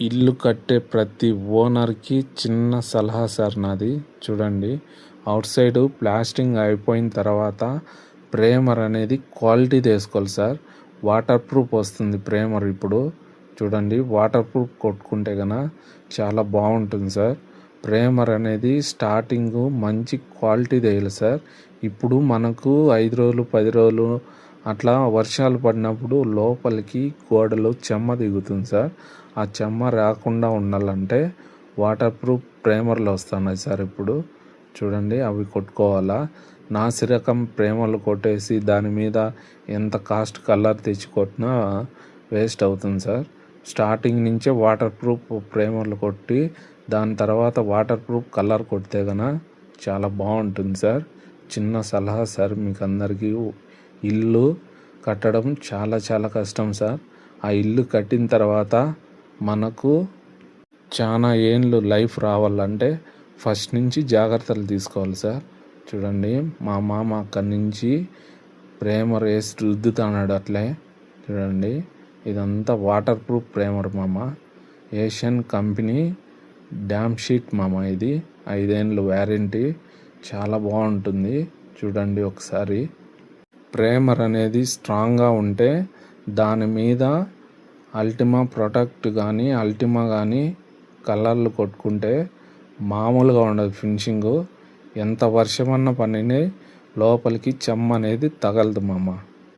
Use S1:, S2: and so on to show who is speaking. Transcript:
S1: ఇల్లు కట్టే ప్రతి ఓనర్కి చిన్న సలహా సార్ నాది. చూడండి, అవుట్ సైడ్ ప్లాస్టింగ్ అయిపోయిన తర్వాత ప్రేమర్ అనేది క్వాలిటీ తీసుకోవాలి సార్. వాటర్ ప్రూఫ్ వస్తుంది ప్రేమర్. ఇప్పుడు చూడండి, వాటర్ ప్రూఫ్ కొట్టుకుంటే కనుక చాలా బాగుంటుంది సార్. ప్రేమర్ అనేది స్టార్టింగ్ మంచి క్వాలిటీ తీయాలి సార్. ఇప్పుడు మనకు 5 రోజులు 10 రోజులు అట్లా వర్షాలు పడినప్పుడు లోపలికి గోడలు చెమ్మ దిగుతుంది సార్. ఆ చెమ్మ రాకుండా ఉండాలంటే వాటర్ ప్రూఫ్ ప్రేమర్లు వస్తున్నాయి సార్. ఇప్పుడు చూడండి, అవి కొట్టుకోవాలా. నాసిరకం ప్రేమర్లు కొట్టేసి దాని మీద ఎంత కాస్ట్ కలర్ తెచ్చి కొట్టినా వేస్ట్ అవుతుంది సార్. స్టార్టింగ్ నుంచే వాటర్ ప్రూఫ్ ప్రేమర్లు కొట్టి దాని తర్వాత వాటర్ ప్రూఫ్ కలర్ కొడితే కనుక చాలా బాగుంటుంది సార్. చిన్న సలహా సార్ మీకు అందరికీ. ఇల్లు కట్టడం చాలా చాలా కష్టం సార్. ఆ ఇల్లు కట్టిన తర్వాత మనకు చాలా ఏండ్లు లైఫ్ రావాలంటే ఫస్ట్ నుంచి జాగ్రత్తలు తీసుకోవాలి సార్. చూడండి, మా మామ అక్కడి నుంచి ప్రేమర్ వేసి రుద్దుతున్నాడు. అట్లే చూడండి, ఇదంతా వాటర్ ప్రూఫ్ ప్రేమర్ మామ. ఏషియన్ కంపెనీ డ్యామ్ షీట్ మామ. ఇది 5 ఏళ్ళు వ్యారంటీ. చాలా బాగుంటుంది. చూడండి ఒకసారి. ప్రేమర్ అనేది స్ట్రాంగ్గా ఉంటే దాని మీద అల్టిమా ప్రొటెక్ట్ కానీ అల్టిమా కానీ కలర్లు కొట్టుకుంటే మామూలుగా ఉండదు ఫినిషింగు. ఎంత వర్షమన్నా పనిని లోపలికి చెమ్మ అనేది తగలదు మామ.